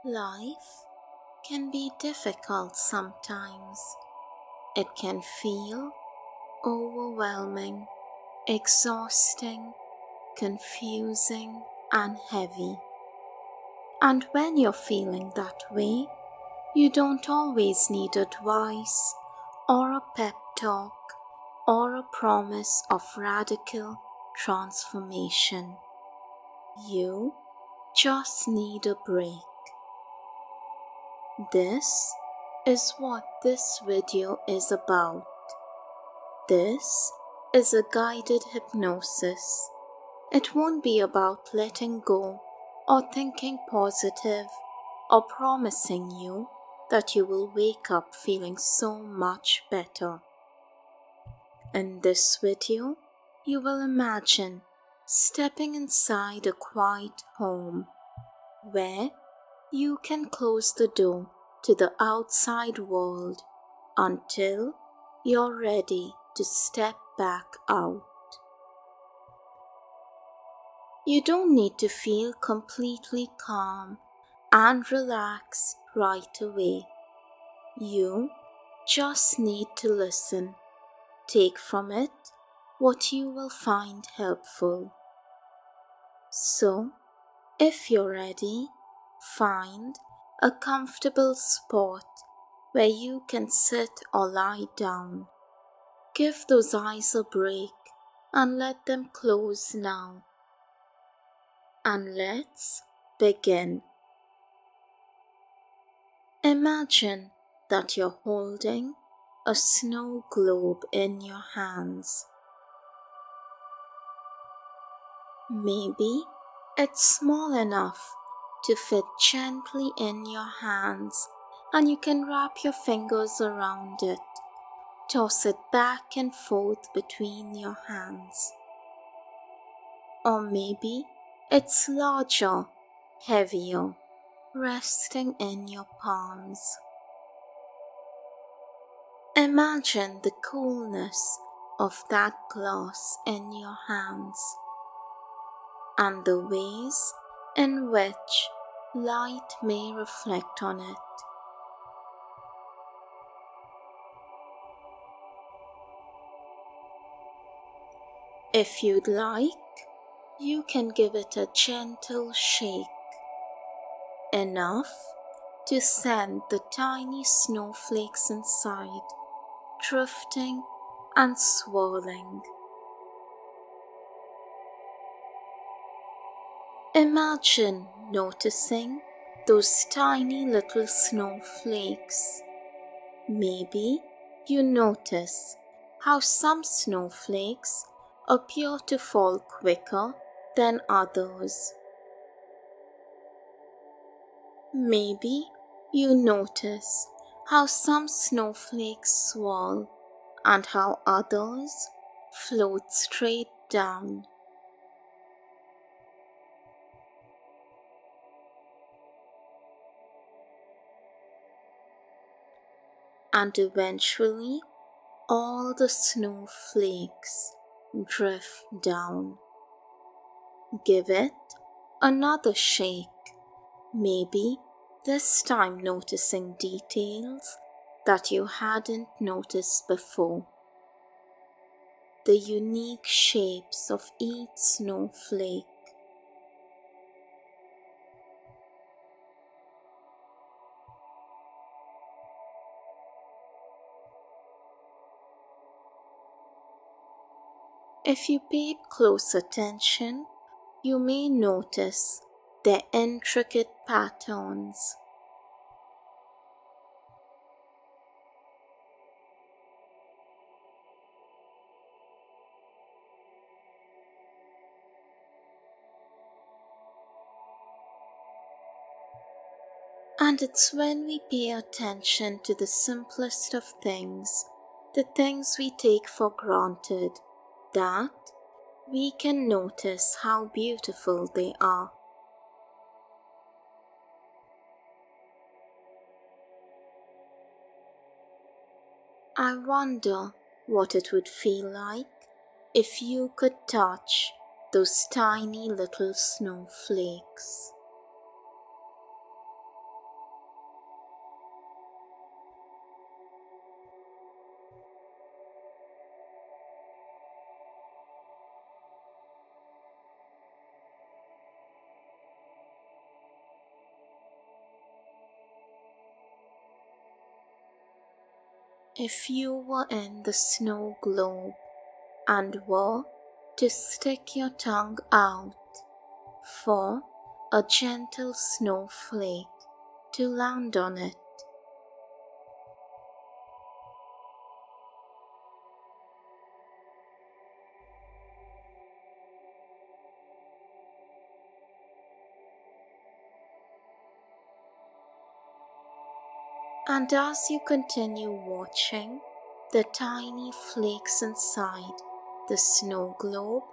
Life can be difficult sometimes. It can feel overwhelming, exhausting, confusing, and heavy. And when you're feeling that way, you don't always need advice or a pep talk or a promise of radical transformation. You just need a break. This is what this video is about. This is a guided hypnosis. It won't be about letting go or thinking positive or promising you that you will wake up feeling so much better. In this video, you will imagine stepping inside a quiet home where you can close the door to the outside world until you're ready to step back out. You don't need to feel completely calm and relaxed right away. You just need to listen. Take from it what you will find helpful. So, if you're ready, find a comfortable spot where you can sit or lie down. Give those eyes a break and let them close now. And let's begin. Imagine that you're holding a snow globe in your hands. Maybe it's small enough to fit gently in your hands and you can wrap your fingers around it. Toss it back and forth between your hands. Or maybe it's larger, heavier, resting in your palms. Imagine the coolness of that glass in your hands and the ways in which light may reflect on it. If you'd like, you can give it a gentle shake, enough to send the tiny snowflakes inside drifting and swirling. Imagine noticing those tiny little snowflakes. Maybe you notice how some snowflakes appear to fall quicker than others. Maybe you notice how some snowflakes swirl and how others float straight down. And eventually all the snowflakes drift down. Give it another shake, maybe this time noticing details that you hadn't noticed before. The unique shapes of each snowflake. If you paid close attention, you may notice their intricate patterns. And it's when we pay attention to the simplest of things, the things we take for granted, that we can notice how beautiful they are. I wonder what it would feel like if you could touch those tiny little snowflakes. If you were in the snow globe and were to stick your tongue out for a gentle snowflake to land on it, and as you continue watching the tiny flakes inside the snow globe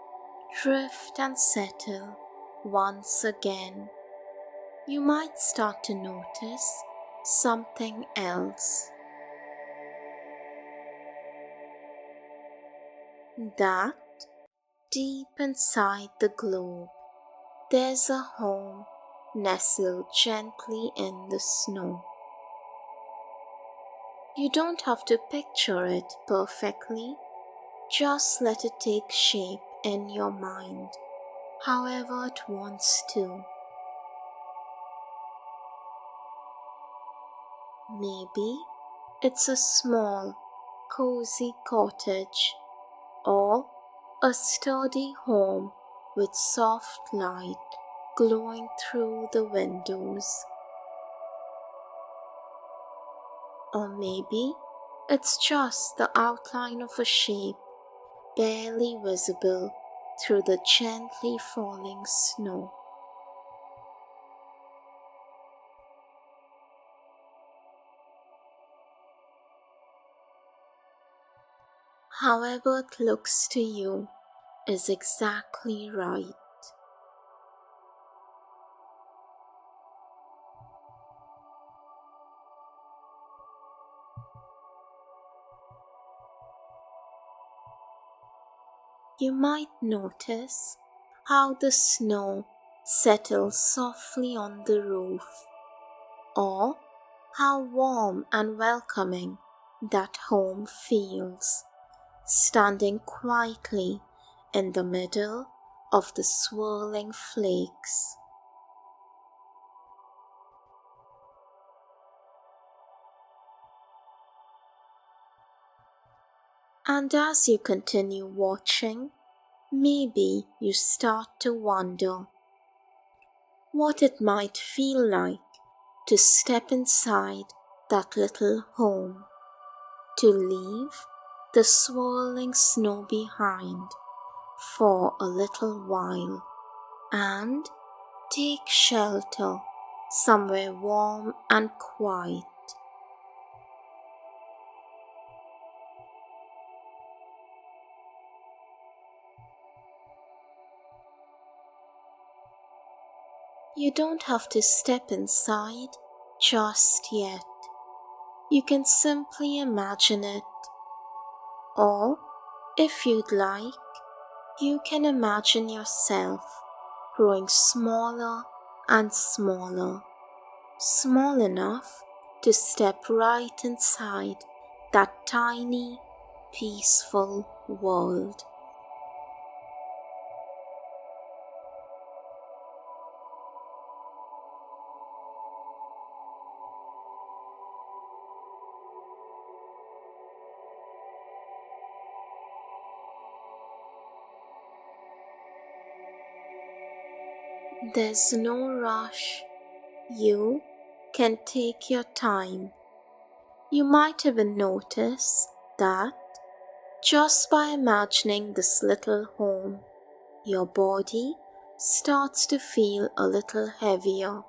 drift and settle once again, you might start to notice something else. That deep inside the globe, there's a home nestled gently in the snow. You don't have to picture it perfectly, just let it take shape in your mind, however it wants to. Maybe it's a small, cozy cottage or a sturdy home with soft light glowing through the windows. Or maybe it's just the outline of a shape barely visible through the gently falling snow. However it looks to you is exactly right. You might notice how the snow settles softly on the roof, or how warm and welcoming that home feels, standing quietly in the middle of the swirling flakes. And as you continue watching, maybe you start to wonder what it might feel like to step inside that little home, to leave the swirling snow behind for a little while and take shelter somewhere warm and quiet. You don't have to step inside just yet. You can simply imagine it, or if you'd like, you can imagine yourself growing smaller and smaller, small enough to step right inside that tiny, peaceful world. There's no rush. You can take your time. You might even notice that just by imagining this little home, your body starts to feel a little heavier,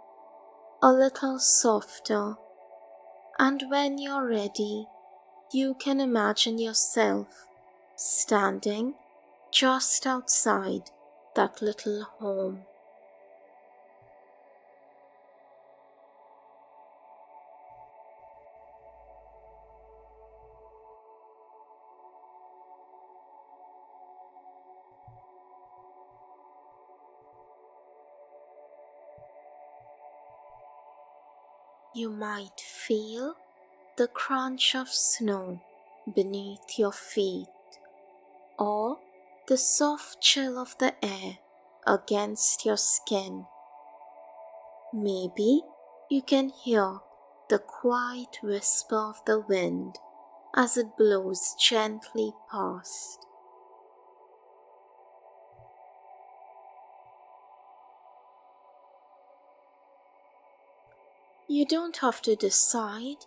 a little softer, and when you're ready, you can imagine yourself standing just outside that little home. You might feel the crunch of snow beneath your feet, or the soft chill of the air against your skin. Maybe you can hear the quiet whisper of the wind as it blows gently past. You don't have to decide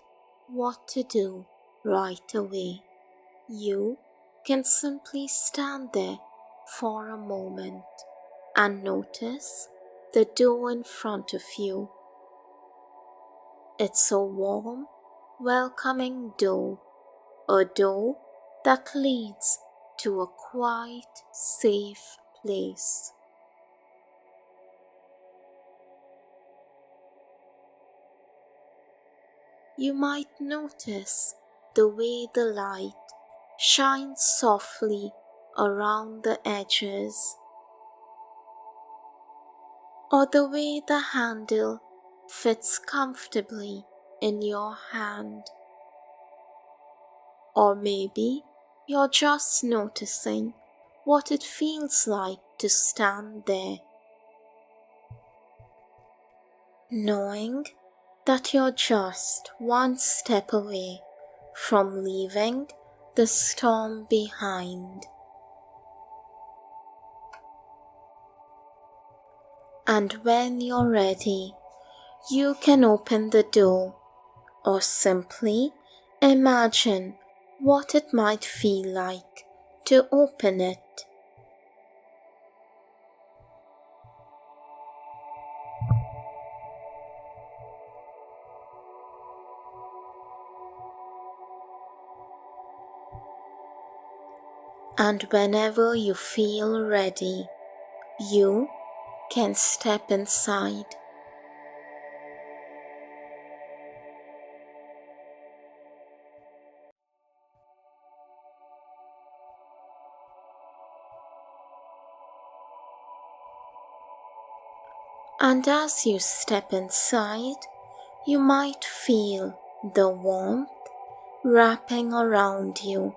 what to do right away. You can simply stand there for a moment and notice the door in front of you. It's a warm, welcoming door, a door that leads to a quiet, safe place. You might notice the way the light shines softly around the edges, or the way the handle fits comfortably in your hand. Or maybe you're just noticing what it feels like to stand there, knowing that you're just one step away from leaving the storm behind. And when you're ready, you can open the door or simply imagine what it might feel like to open it. And whenever you feel ready, you can step inside. And as you step inside, you might feel the warmth wrapping around you,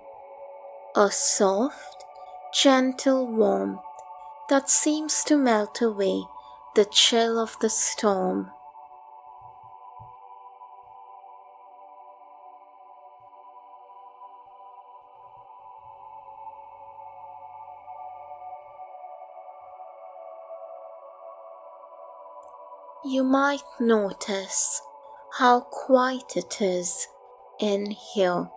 a soft, gentle warmth that seems to melt away the chill of the storm. You might notice how quiet it is in here,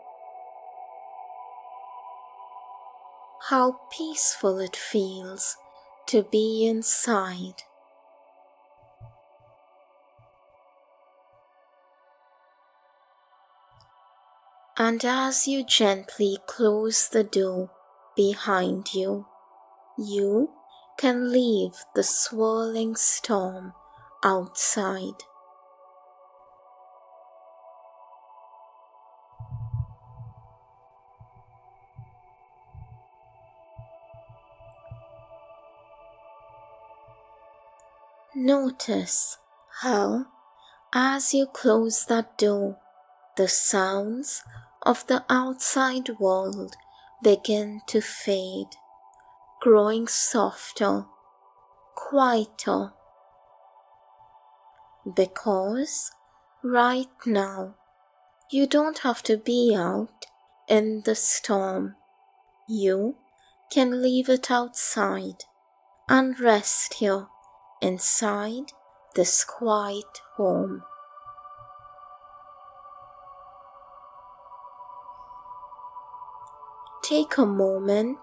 how peaceful it feels to be inside. And as you gently close the door behind you, you can leave the swirling storm outside. Notice how, as you close that door, the sounds of the outside world begin to fade, growing softer, quieter, because right now you don't have to be out in the storm. You can leave it outside and rest here inside this quiet home. Take a moment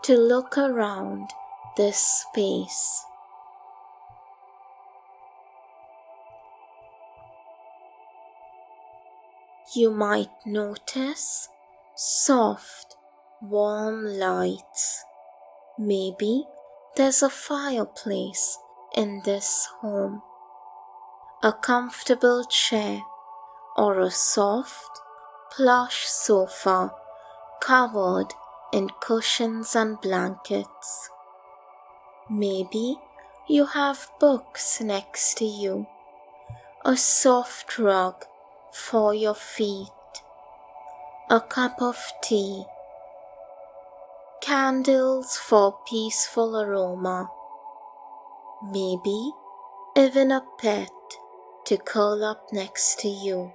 to look around this space. You might notice soft, warm lights. Maybe there's a fireplace in this home, a comfortable chair, or a soft, plush sofa covered in cushions and blankets. Maybe you have books next to you, a soft rug for your feet, a cup of tea, candles for peaceful aroma, maybe even a pet to curl up next to you.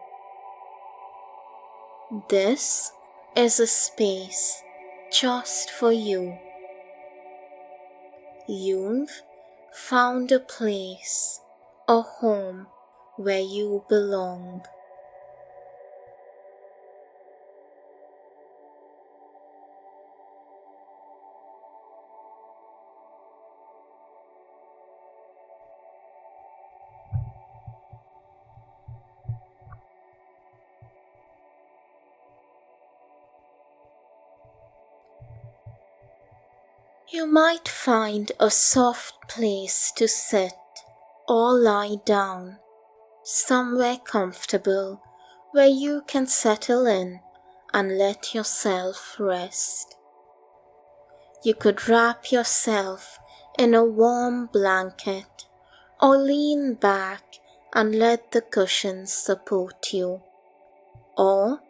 This is a space just for you. You've found a place, a home where you belong. You might find a soft place to sit or lie down, somewhere comfortable where you can settle in and let yourself rest. You could wrap yourself in a warm blanket or lean back and let the cushions support you, or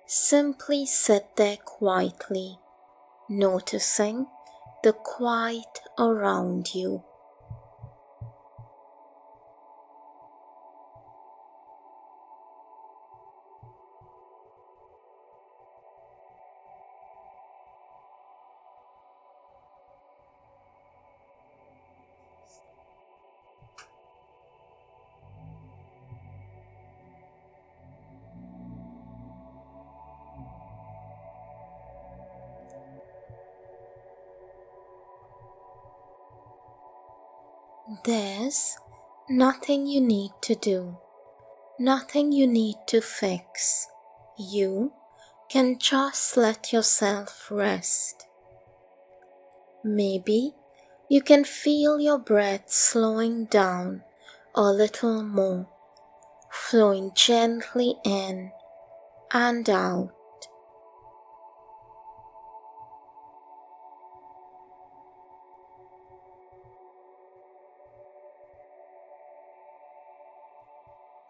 simply sit there quietly, noticing the quiet around you. There's nothing you need to do, nothing you need to fix. You can just let yourself rest. Maybe you can feel your breath slowing down a little more, flowing gently in and out.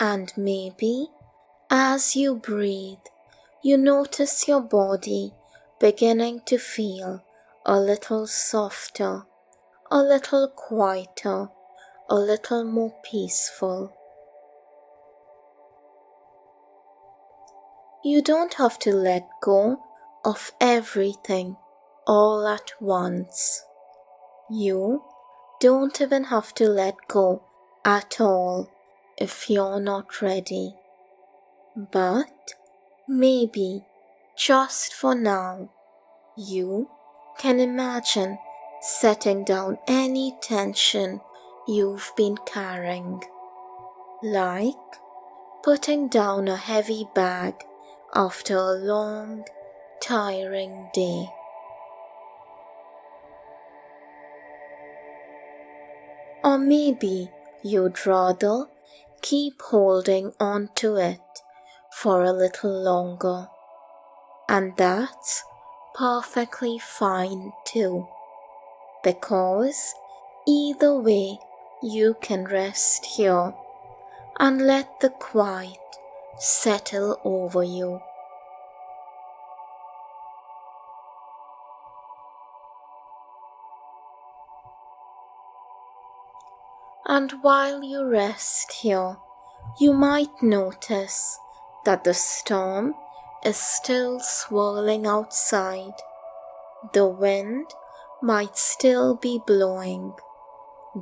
And maybe as you breathe, you notice your body beginning to feel a little softer, a little quieter, a little more peaceful. You don't have to let go of everything all at once. You don't even have to let go at all if you're not ready. But maybe, just for now, you can imagine setting down any tension you've been carrying, like putting down a heavy bag after a long, tiring day. Or maybe you'd rather keep holding on to it for a little longer, and that's perfectly fine too, because either way you can rest here and let the quiet settle over you. And while you rest here, you might notice that the storm is still swirling outside. The wind might still be blowing.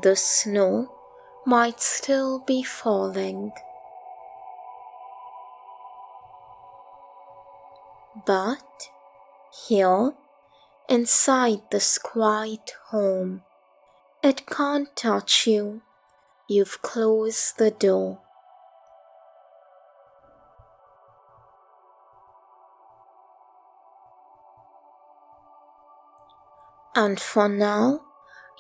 The snow might still be falling. But here, inside this quiet home, it can't touch you. You've closed the door. And for now,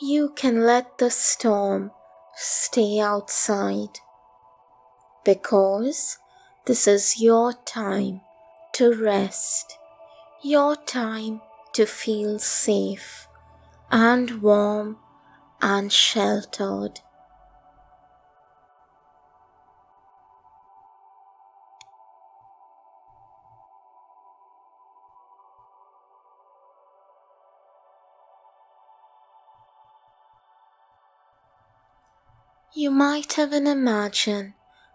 you can let the storm stay outside, because this is your time to rest, your time to feel safe and warm and sheltered. You might even imagine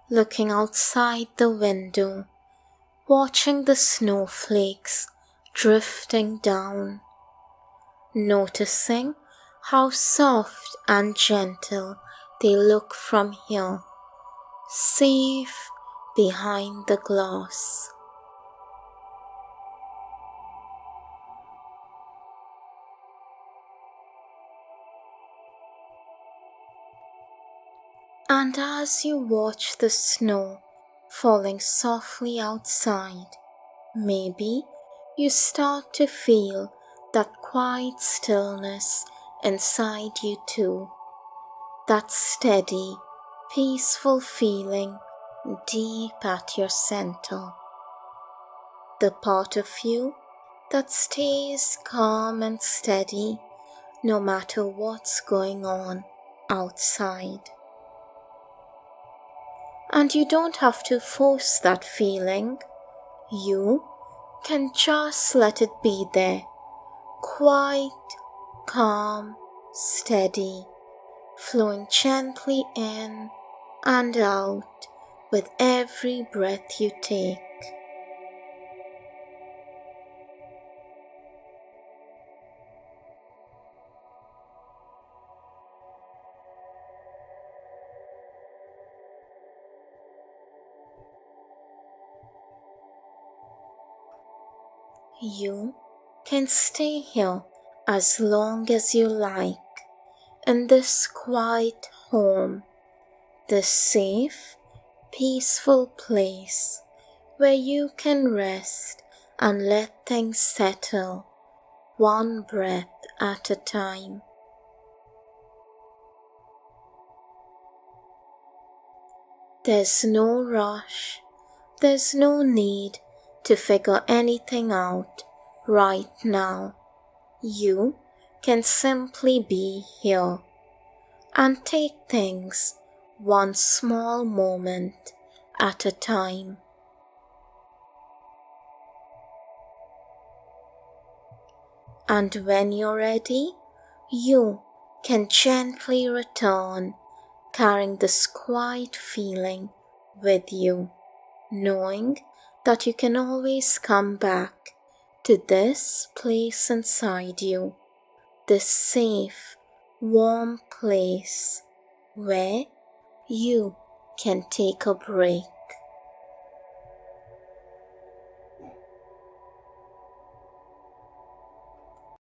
looking outside the window, watching the snowflakes drifting down, noticing how soft and gentle they look from here, safe behind the glass. And as you watch the snow falling softly outside, maybe you start to feel that quiet stillness inside you too, that steady, peaceful feeling deep at your center. The part of you that stays calm and steady no matter what's going on outside. And you don't have to force that feeling. You can just let it be there, quiet, calm, steady, flowing gently in and out with every breath you take. You can stay here as long as you like, in this quiet home, this safe, peaceful place where you can rest and let things settle, one breath at a time. There's no rush, there's no need to figure anything out right now. You can simply be here and take things one small moment at a time. And when you're ready, you can gently return, carrying this quiet feeling with you, knowing that you can always come back to this place inside you, this safe, warm place where you can take a break.